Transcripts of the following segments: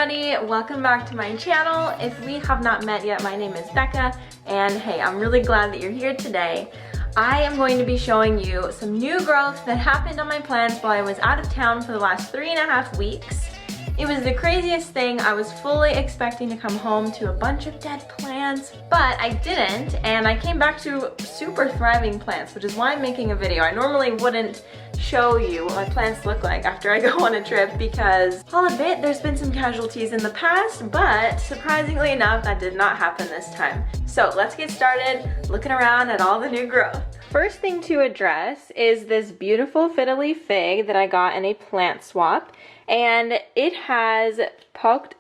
everybody, welcome back to my channel. If we have not met yet, my name is Becca, and hey, I'm really glad that you're here today. I am going to be showing you some new growth that happened on my plants while I was out of town for the last 3.5 weeks. It was the craziest thing. I was fully expecting to come home to a bunch of dead plants, but I didn't, and I came back to super thriving plants, which is why I'm making a video. I normally wouldn't show you what my plants look like after I go on a trip because I'll admit there's been some casualties in the past, but surprisingly enough, that did not happen this time. So let's get started looking around at all the new growth. First thing to address is this beautiful Fiddle Leaf Fig that I got in a plant swap. And it has poked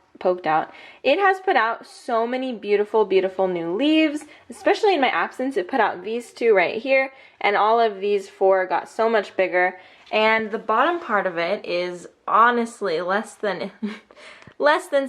out. It has put out so many beautiful, beautiful new leaves, especially in my absence. It put out these two right here, and all of these four got so much bigger. And the bottom part of it is honestly less than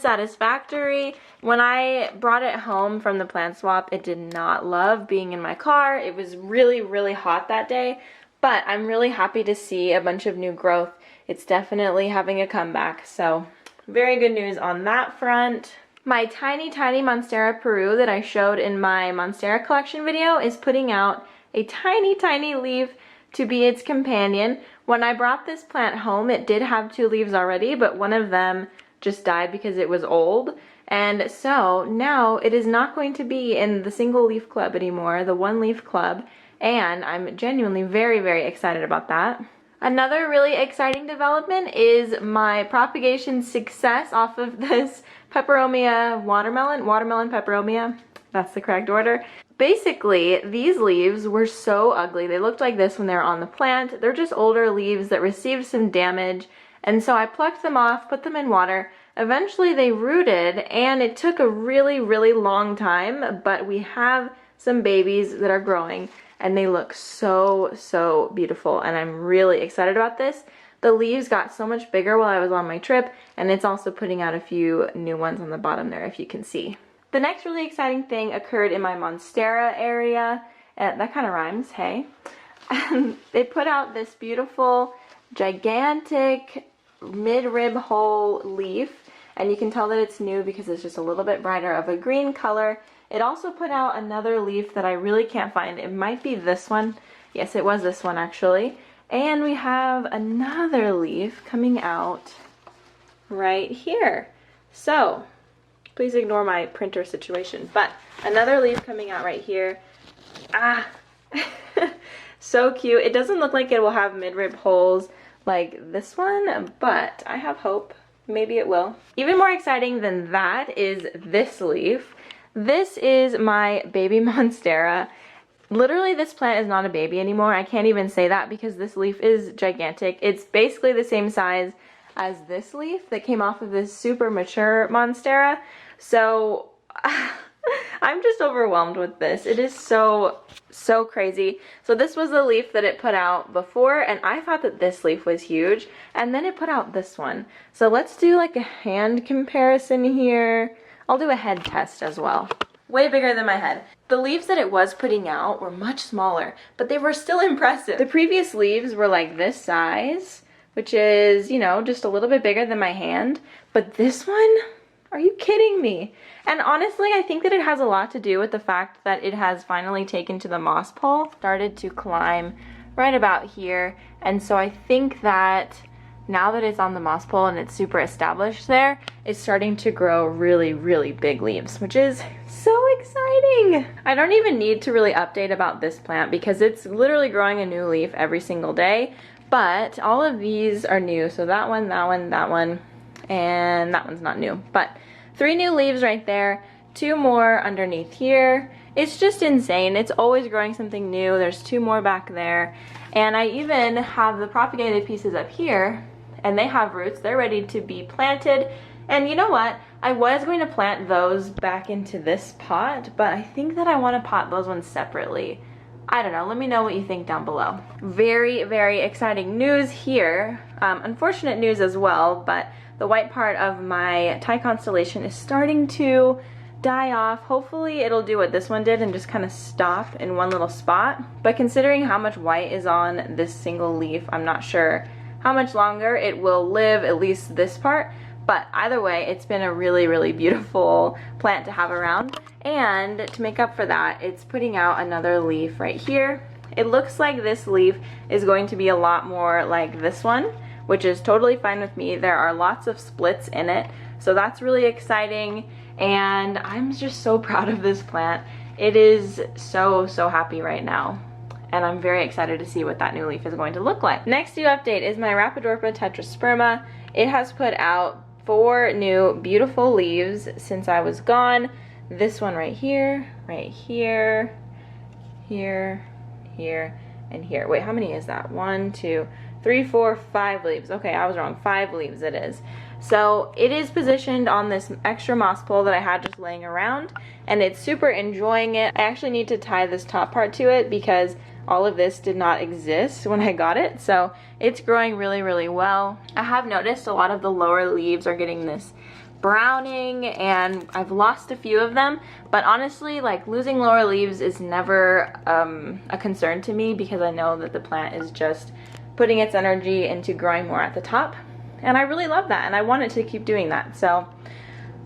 satisfactory. When I brought it home from the plant swap, it did not love being in my car. It was really, really hot that day, but I'm really happy to see a bunch of new growth. It's definitely having a comeback, so very good news on that front. My tiny, tiny Monstera Peru that I showed in my Monstera collection video is putting out a tiny, tiny leaf to be its companion. When I brought this plant home, it did have 2 leaves already, but one of them just died because it was old. And so now it is not going to be in the single leaf club anymore, the 1 leaf club, and I'm genuinely very, very excited about that. Another really exciting development is my propagation success off of this Peperomia watermelon Peperomia, that's the correct order. Basically, these leaves were so ugly. They looked like this when they were on the plant. They're just older leaves that received some damage, and so I plucked them off, put them in water. Eventually they rooted, and it took a really, really long time, but we have some babies that are growing. And they look so, so beautiful, and I'm really excited about this. The leaves got so much bigger while I was on my trip, and it's also putting out a few new ones on the bottom there, if you can see. The next really exciting thing occurred in my Monstera area. That kind of rhymes, hey. They put out this beautiful, gigantic midrib hole leaf, and you can tell that it's new because it's just a little bit brighter of a green color. It also put out another leaf that I really can't find. It might be this one. Yes, it was this one actually. And we have another leaf coming out right here. So, please ignore my printer situation. But another leaf coming out right here. Ah, so cute. It doesn't look like it will have midrib holes like this one, but I have hope. Maybe it will. Even more exciting than that is this leaf. This is my baby Monstera. Literally, this plant is not a baby anymore. I can't even say that because this leaf is gigantic. It's basically the same size as this leaf that came off of this super mature Monstera. So I'm just overwhelmed with this. It is so, so crazy. So this was the leaf that it put out before, and I thought that this leaf was huge, and then it put out this one. So let's do like a hand comparison here. I'll do a head test as well. Way bigger than my head. The leaves that it was putting out were much smaller, but they were still impressive. The previous leaves were like this size, which is, you know, just a little bit bigger than my hand. But this one? Are you kidding me? And honestly, I think that it has a lot to do with the fact that it has finally taken to the moss pole, started to climb right about here. And so I think that now that it's on the moss pole and it's super established there, it's starting to grow really, really big leaves, which is so exciting. I don't even need to really update about this plant because it's literally growing a new leaf every single day, but all of these are new. So that one, that one, that one, and that one's not new, but 3 new leaves right there, 2 more underneath here. It's just insane. It's always growing something new. There's 2 more back there, and I even have the propagated pieces up here, and they have roots. They're ready to be planted. And you know what? I was going to plant those back into this pot, but I think that I want to pot those ones separately. I don't know. Let me know what you think down below. Very, very exciting news here. Unfortunate news as well, but the white part of my Thai Constellation is starting to die off. Hopefully it'll do what this one did and just kind of stop in one little spot. But considering how much white is on this single leaf, I'm not sure how much longer it will live, at least this part. But either way, it's been a really, really beautiful plant to have around. And to make up for that, it's putting out another leaf right here. It looks like this leaf is going to be a lot more like this one, which is totally fine with me. There are lots of splits in it, so that's really exciting. And I'm just so proud of this plant. It is so, so happy right now. And I'm very excited to see what that new leaf is going to look like. Next new update is my Rapidorpa Tetrasperma. It has put out 4 new beautiful leaves since I was gone. This one right here, here, and here. Wait, how many is that? 1, 2, 3, 4, 5 leaves. Okay, I was wrong. 5 leaves it is. So it is positioned on this extra moss pole that I had just laying around, and it's super enjoying it. I actually need to tie this top part to it because all of this did not exist when I got it, so it's growing really, really well. I have noticed a lot of the lower leaves are getting this browning, and I've lost a few of them, but honestly, like, losing lower leaves is never a concern to me because I know that the plant is just putting its energy into growing more at the top, and I really love that, and I want it to keep doing that. So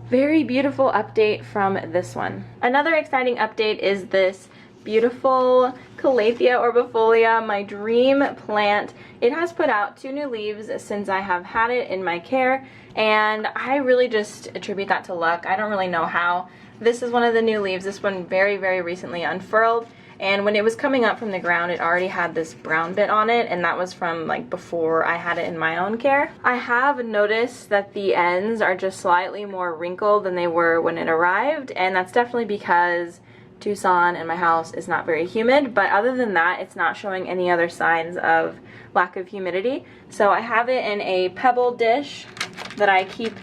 very beautiful update from this one. Another exciting update is this beautiful Colocasia Orbitfolia, my dream plant. It has put out 2 new leaves since I have had it in my care, and I really just attribute that to luck. I don't really know how. This is one of the new leaves. This one very, very recently unfurled, and when it was coming up from the ground, it already had this brown bit on it, and that was from like before I had it in my own care. I have noticed that the ends are just slightly more wrinkled than they were when it arrived, and that's definitely because Tucson and my house is not very humid, but other than that, it's not showing any other signs of lack of humidity. So I have it in a pebble dish that I keep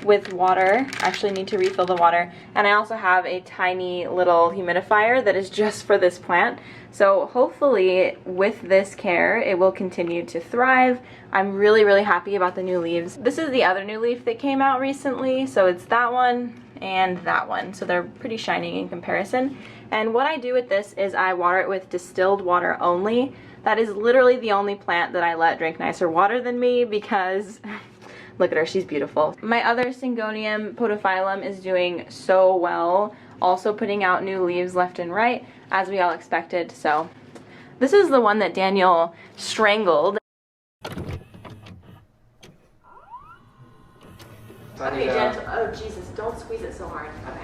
with water. I actually need to refill the water, and I also have a tiny little humidifier that is just for this plant. So hopefully with this care it will continue to thrive. I'm really, really happy about the new leaves. This is the other new leaf that came out recently, so it's that one and that one, so they're pretty shiny in comparison. And what I do with this is I water it with distilled water only. That is literally the only plant that I let drink nicer water than me because look at her, she's beautiful. My other Syngonium podophyllum is doing so well, also putting out new leaves left and right, as we all expected. So this is the one that Daniel strangled. Okay, gentle. Oh, Jesus, don't squeeze it so hard. Okay.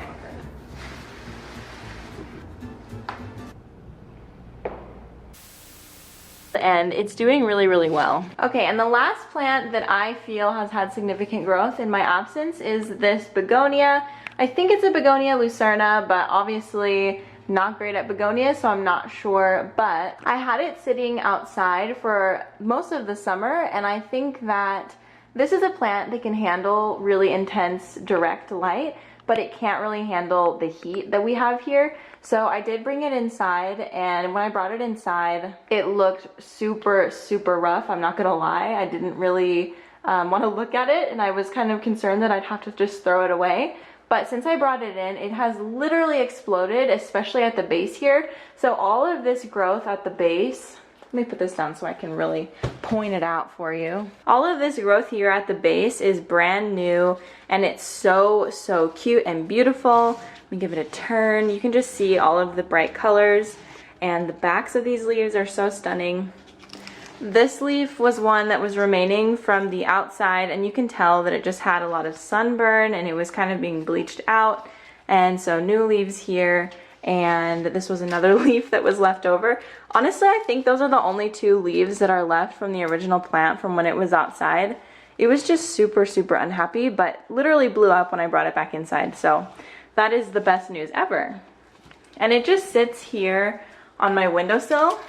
And it's doing really, really well. Okay, and the last plant that I feel has had significant growth in my absence is this Begonia. I think it's a Begonia lucerna, but obviously not great at begonias, so I'm not sure. But I had it sitting outside for most of the summer, and I think that this is a plant that can handle really intense direct light, but it can't really handle the heat that we have here. So I did bring it inside, and when I brought it inside, it looked super, super rough. I'm not gonna lie. I didn't really want to look at it, and I was kind of concerned that I'd have to just throw it away. But since I brought it in, it has literally exploded, especially at the base here. So all of this growth at the base, let me put this down so I can really point it out for you. All of this growth here at the base is brand new, and it's so, so cute and beautiful. Let me give it a turn. You can just see all of the bright colors, and the backs of these leaves are so stunning. This leaf was one that was remaining from the outside, and you can tell that it just had a lot of sunburn and it was kind of being bleached out. And so new leaves here, and this was another leaf that was left over. Honestly, I think those are the only 2 leaves that are left from the original plant from when it was outside. It was just super, super unhappy, but literally blew up when I brought it back inside. So that is the best news ever. And it just sits here on my windowsill,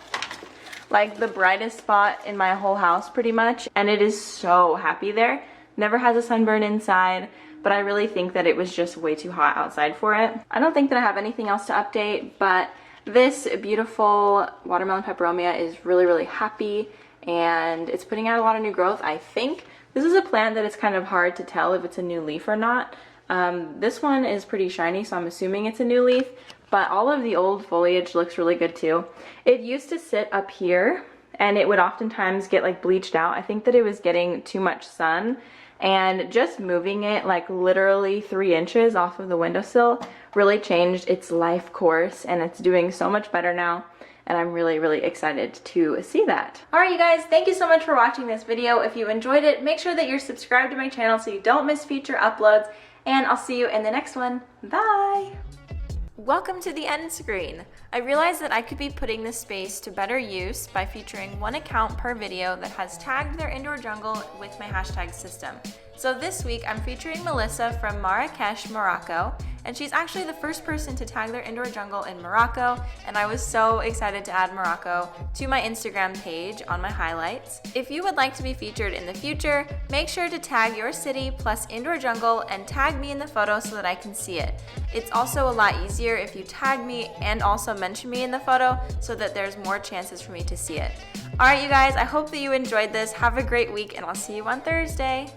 like the brightest spot in my whole house pretty much, and it is so happy there. Never has a sunburn inside, but I really think that it was just way too hot outside for it. I don't think that I have anything else to update, but this beautiful watermelon peperomia is really, really happy, and it's putting out a lot of new growth, I think. This is a plant that it's kind of hard to tell if it's a new leaf or not. This one is pretty shiny, so I'm assuming it's a new leaf, but all of the old foliage looks really good too. It used to sit up here, and it would oftentimes get like bleached out. I think that it was getting too much sun, and just moving it like literally 3 inches off of the windowsill really changed its life course, and it's doing so much better now. And I'm really, really excited to see that. Alright you guys, thank you so much for watching this video. If you enjoyed it, make sure that you're subscribed to my channel so you don't miss future uploads, and I'll see you in the next one. Bye! Welcome to the end screen. I realized that I could be putting this space to better use by featuring one account per video that has tagged their indoor jungle with my hashtag system. So this week I'm featuring Melissa from Marrakesh, Morocco, and she's actually the first person to tag their indoor jungle in Morocco, and I was so excited to add Morocco to my Instagram page on my highlights. If you would like to be featured in the future, make sure to tag your city plus indoor jungle and tag me in the photo so that I can see it. It's also a lot easier if you tag me and also mention me in the photo so that there's more chances for me to see it. Alright you guys, I hope that you enjoyed this. Have a great week, and I'll see you on Thursday.